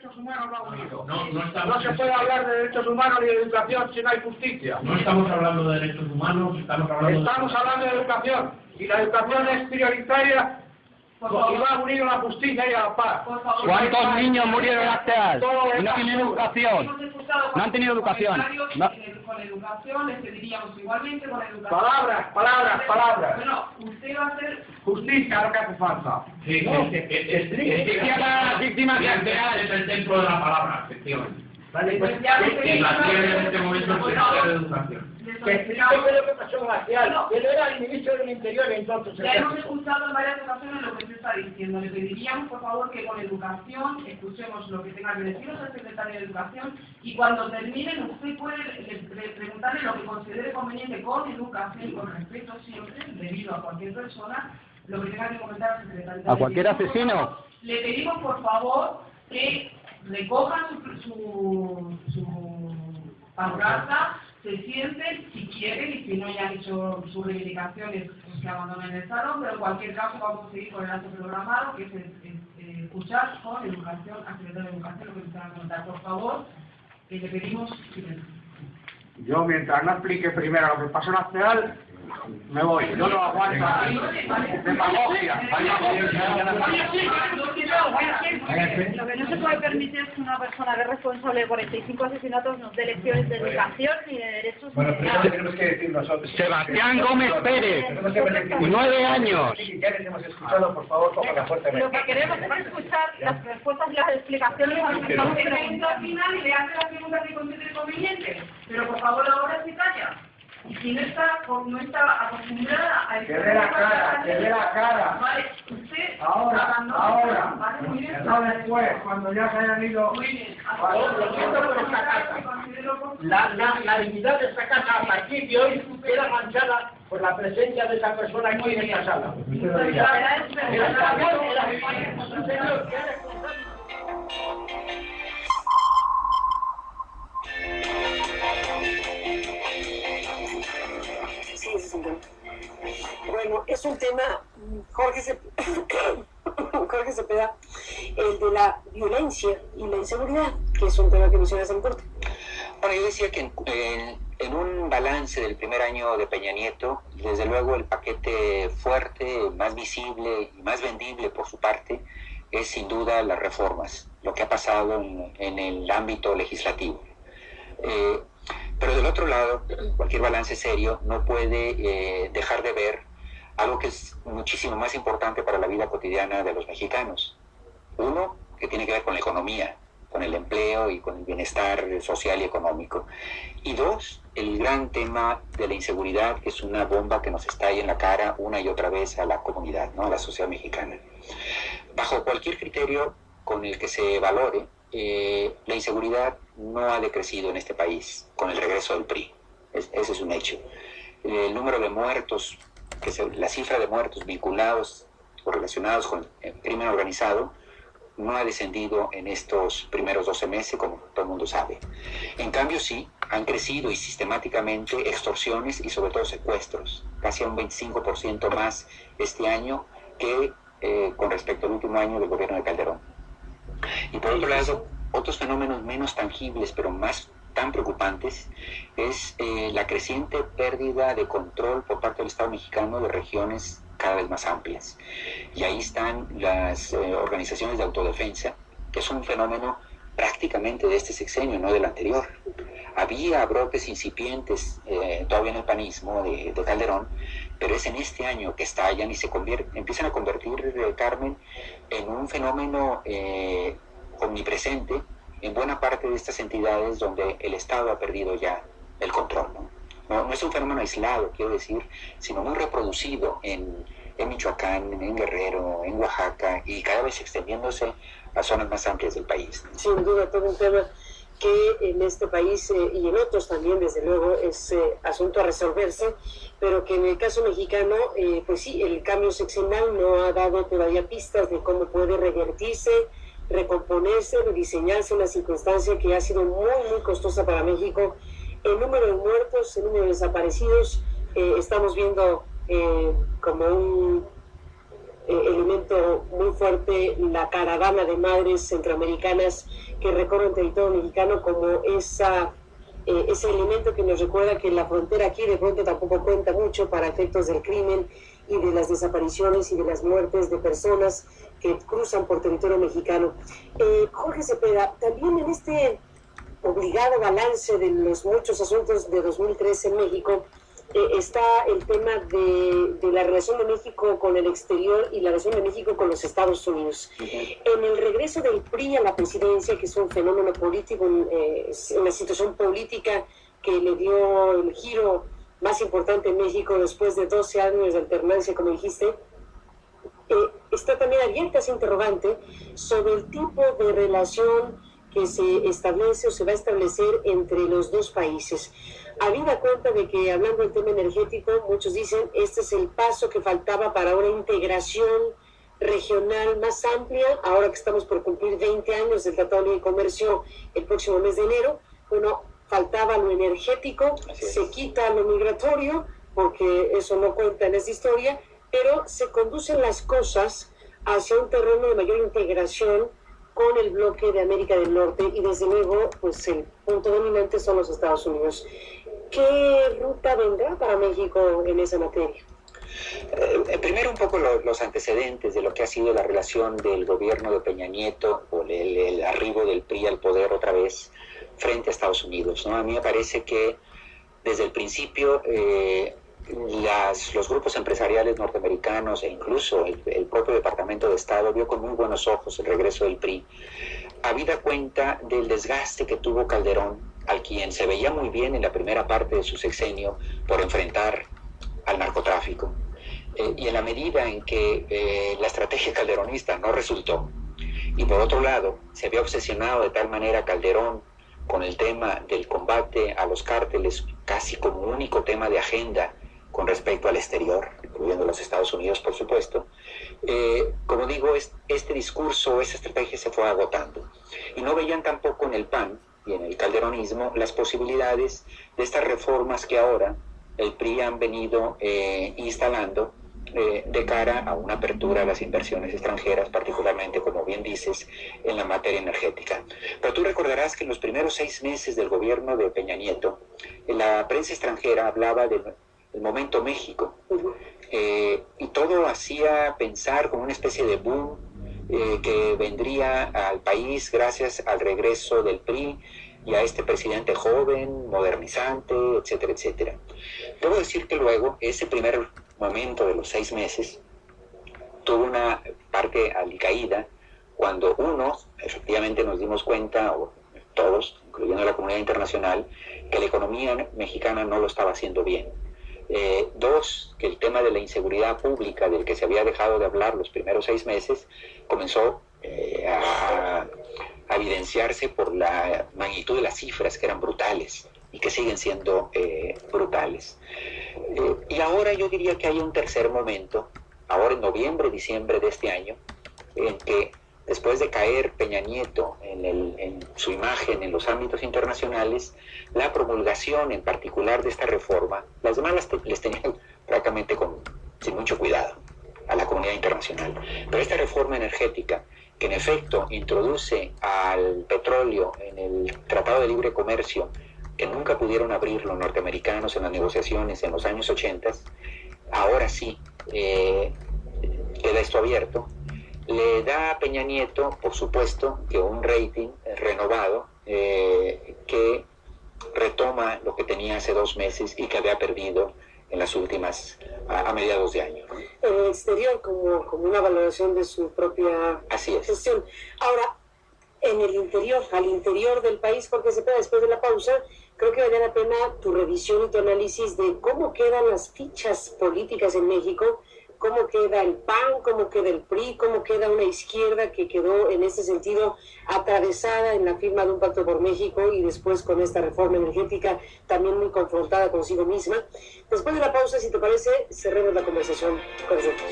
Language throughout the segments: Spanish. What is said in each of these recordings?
derechos humanos va unido. No se puede hablar de derechos humanos ni de educación si no hay justicia. No estamos hablando de derechos humanos, estamos hablando de educación. Y la educación es prioritaria y va unido a la justicia y a la paz. ¿Cuántos niños murieron hace años? Y no tienen educación. No han tenido educación. No. Con educación les pediríamos igualmente con educación. Palabras. Bueno, usted va a hacer justicia, lo que hace falta. Sí, las víctimas de Altea es el centro de la palabra, efectivamente. Vale, pues, y la tiene en este momento el secretario de Educación. Que explique lo que pasó en Glacial, que no era el ministro del Interior entonces. Ya hemos escuchado en varias ocasiones lo que usted está diciendo. Le pediríamos, por favor, que con educación escuchemos lo que tenga que decirnos al secretario de Educación y cuando terminen usted puede preguntarle lo que considere conveniente con educación y con respeto siempre, debido a cualquier persona, lo que tenga que comentar al secretario. ¿A cualquier asesino? Le pedimos, por favor, que recojan su pancarta, se sienten si quieren y si no ya han hecho sus reivindicaciones, pues que abandonen el salón, pero en cualquier caso vamos a seguir con el acto programado, que es escuchar con educación, al secretario de Educación, lo que nos van a contar. Por favor, le pedimos silencio. Yo, mientras no explique primero lo que pasó en Glacial, me voy. Yo no aguanto demagogia. Lo que no se puede permitir es que una persona que es responsable de 45 asesinatos nos dé lecciones de educación ni de derechos humanos. Tenemos que decir nosotros. Sebastián Gómez Pérez, 9 años. Ya les hemos escuchado, por favor, ponga la fuerza. Lo que queremos es escuchar las respuestas y las explicaciones a lo que estamos preguntando. Al final y le hace las preguntas que considere conveniente, pero por favor ahora se calla. Y si no está acostumbrada a... Que dé la cara. Vale, usted... Ahora. Vale, muy bien. No después, cuando ya se hayan ido... Muy bien. Lo siento por esta casa. La dignidad de esta casa a partir de hoy queda manchada por la presencia de esa persona aquí en esta sala. Bueno, es un tema, Jorge Cepeda, el de la violencia y la inseguridad, que es un tema que mencionas en corte. Bueno, yo decía que en un balance del primer año de Peña Nieto, desde luego el paquete fuerte, más visible y más vendible por su parte, es sin duda las reformas, lo que ha pasado en el ámbito legislativo. Pero del otro lado, cualquier balance serio no puede dejar de ver algo que es muchísimo más importante para la vida cotidiana de los mexicanos. Uno, que tiene que ver con la economía, con el empleo y con el bienestar social y económico. Y dos, el gran tema de la inseguridad, que es una bomba que nos estalla en la cara una y otra vez a la comunidad, ¿no? A la sociedad mexicana. Bajo cualquier criterio con el que se valore, la inseguridad no ha decrecido en este país con el regreso del PRI. Ese es un hecho. El número de muertos, la cifra de muertos vinculados o relacionados con el crimen organizado no ha descendido en estos primeros 12 meses, como todo el mundo sabe. En cambio, sí, han crecido y sistemáticamente extorsiones y sobre todo secuestros, casi a un 25% más este año que con respecto al último año del gobierno de Calderón. Y por otro lado, otros fenómenos menos tangibles, pero más tan preocupantes, es la creciente pérdida de control por parte del Estado mexicano de regiones cada vez más amplias. Y ahí están las organizaciones de autodefensa, que es un fenómeno prácticamente de este sexenio, no del anterior. Había brotes incipientes todavía en el panismo de Calderón, pero es en este año que estallan y empiezan a convertir, Carmen, en un fenómeno omnipresente en buena parte de estas entidades donde el Estado ha perdido ya el control, ¿no? No es un fenómeno aislado, quiero decir, sino muy reproducido en Michoacán, en Guerrero, en Oaxaca y cada vez extendiéndose a zonas más amplias del país. Sin duda, todo un tema que en este país y en otros también, desde luego, es asunto a resolverse, pero que en el caso mexicano, pues sí, el cambio sexenal no ha dado todavía pistas de cómo puede revertirse, recomponerse, rediseñarse una circunstancia que ha sido muy, muy costosa para México. El número de muertos, el número de desaparecidos, estamos viendo como elemento muy fuerte la caravana de madres centroamericanas que recorren territorio mexicano como ese elemento que nos recuerda que la frontera aquí de pronto tampoco cuenta mucho para efectos del crimen y de las desapariciones y de las muertes de personas que cruzan por territorio mexicano. Jorge Cepeda, también en este obligado balance de los muchos asuntos de 2013 en México, está el tema de la relación de México con el exterior y la relación de México con los Estados Unidos. En el regreso del PRI a la presidencia, que es un fenómeno político, una situación política que le dio el giro más importante en México después de 12 años de alternancia, como dijiste, está también abierta ese interrogante sobre el tipo de relación que se establece o se va a establecer entre los dos países. Habida cuenta de que, hablando del tema energético, muchos dicen este es el paso que faltaba para una integración regional más amplia, ahora que estamos por cumplir 20 años del Tratado de Libre Comercio el próximo mes de enero. Bueno, faltaba lo energético, se quita lo migratorio, porque eso no cuenta en esta historia, pero se conducen las cosas hacia un terreno de mayor integración con el bloque de América del Norte, y desde luego pues el punto dominante son los Estados Unidos. ¿Qué ruta vendrá para México en esa materia? Primero un poco los antecedentes de lo que ha sido la relación del gobierno de Peña Nieto o el arribo del PRI al poder otra vez frente a Estados Unidos, ¿no? A mí me parece que desde el principio los grupos empresariales norteamericanos e incluso el propio Departamento de Estado vio con muy buenos ojos el regreso del PRI, habida cuenta del desgaste que tuvo Calderón, al quien se veía muy bien en la primera parte de su sexenio por enfrentar al narcotráfico. Y en la medida en que la estrategia calderonista no resultó, y por otro lado se había obsesionado de tal manera Calderón con el tema del combate a los cárteles casi como único tema de agenda con respecto al exterior, incluyendo los Estados Unidos, por supuesto, como digo, este discurso, esa estrategia se fue agotando. Y no veían tampoco en el PAN y en el calderonismo las posibilidades de estas reformas que ahora el PRI han venido instalando de cara a una apertura a las inversiones extranjeras, particularmente, como bien dices, en la materia energética. Pero tú recordarás que en los primeros 6 meses del gobierno de Peña Nieto, la prensa extranjera hablaba del momento México, y todo hacía pensar como una especie de boom que vendría al país gracias al regreso del PRI y a este presidente joven, modernizante, etcétera, etcétera. Debo decir que luego, ese primer momento de los 6 meses, tuvo una parte alicaída cuando efectivamente nos dimos cuenta, o todos, incluyendo la comunidad internacional, que la economía mexicana no lo estaba haciendo bien. 2, que el tema de la inseguridad pública, del que se había dejado de hablar los primeros 6 meses, comenzó a evidenciarse por la magnitud de las cifras, que eran brutales y que siguen siendo brutales. Y ahora yo diría que hay un tercer momento, ahora en noviembre, diciembre de este año, en que después de caer Peña Nieto en su imagen en los ámbitos internacionales, la promulgación en particular de esta reforma, las demás les tenían francamente sin mucho cuidado a la comunidad internacional. Pero esta reforma energética, que en efecto introduce al petróleo en el Tratado de Libre Comercio, que nunca pudieron abrir los norteamericanos en las negociaciones en los años 80, ahora sí queda esto abierto. Le da a Peña Nieto, por supuesto, que un rating renovado que retoma lo que tenía hace 2 meses y que había perdido en las últimas, a mediados de año. En el exterior, como una valoración de su propia gestión. Ahora, en el interior, al interior del país, Jorge Cepeda, después de la pausa, creo que vale la pena tu revisión y tu análisis de cómo quedan las fichas políticas en México, cómo queda el PAN, cómo queda el PRI, cómo queda una izquierda que quedó en este sentido atravesada en la firma de un pacto por México y después con esta reforma energética también muy confrontada consigo misma. Después de la pausa, si te parece, cerremos la conversación con nosotros.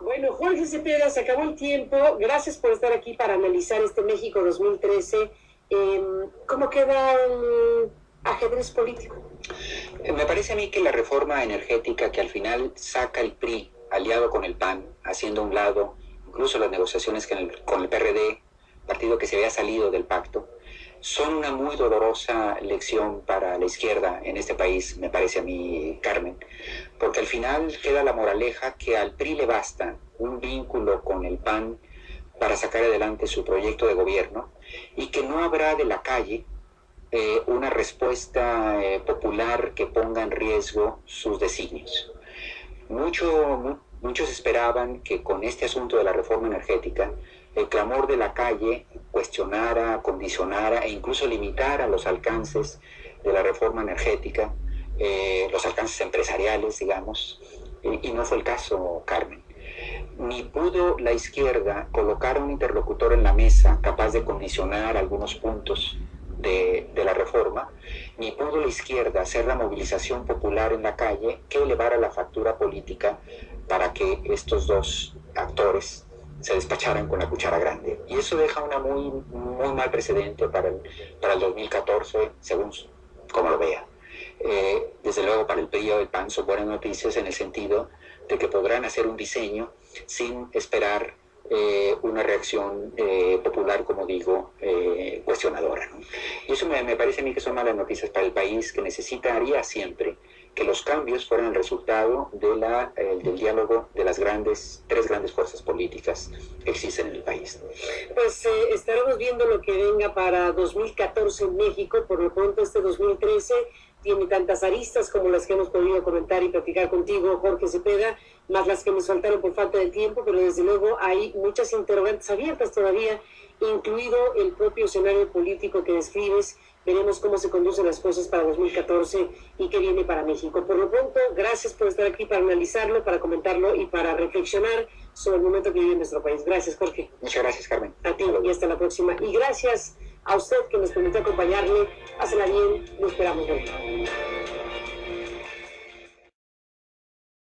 Bueno, Jorge Cepeda, se acabó el tiempo. Gracias por estar aquí para analizar este México 2013 ¿Cómo queda el ajedrez político? Me parece a mí que la reforma energética que al final saca el PRI, aliado con el PAN, haciendo a un lado incluso las negociaciones con el PRD, partido que se había salido del pacto, son una muy dolorosa lección para la izquierda en este país, me parece a mí, Carmen, porque al final queda la moraleja que al PRI le basta un vínculo con el PAN para sacar adelante su proyecto de gobierno y que no habrá de la calle una respuesta popular que ponga en riesgo sus designios. Muchos esperaban que con este asunto de la reforma energética el clamor de la calle cuestionara, condicionara e incluso limitara los alcances de la reforma energética, los alcances empresariales, digamos, y no fue el caso, Carmen. Ni pudo la izquierda colocar a un interlocutor en la mesa capaz de condicionar algunos puntos de la reforma, ni pudo la izquierda hacer la movilización popular en la calle que elevara la factura política para que estos dos actores se despacharan con la cuchara grande. Y eso deja una muy mal precedente para el 2014, según como lo vea. Desde luego para el PRI o el PAN son buenas noticias en el sentido de que podrán hacer un diseño sin esperar una reacción popular, como digo, cuestionadora, ¿no? Y eso me parece a mí que son malas noticias para el país, que necesitaría siempre que los cambios fueran el resultado del diálogo de las tres grandes fuerzas políticas que existen en el país. Pues estaremos viendo lo que venga para 2014 en México. Por lo pronto este 2013 tiene tantas aristas como las que hemos podido comentar y platicar contigo, Jorge Cepeda, más las que me faltaron por falta de tiempo, pero desde luego hay muchas interrogantes abiertas todavía, incluido el propio escenario político que describes. Veremos cómo se conducen las cosas para 2014 y qué viene para México. Por lo pronto, gracias por estar aquí para analizarlo, para comentarlo y para reflexionar sobre el momento que vive nuestro país. Gracias, Jorge. Muchas gracias, Carmen. A ti y hasta la próxima. Y gracias a usted que nos permitió acompañarle. Pásenla bien, lo esperamos.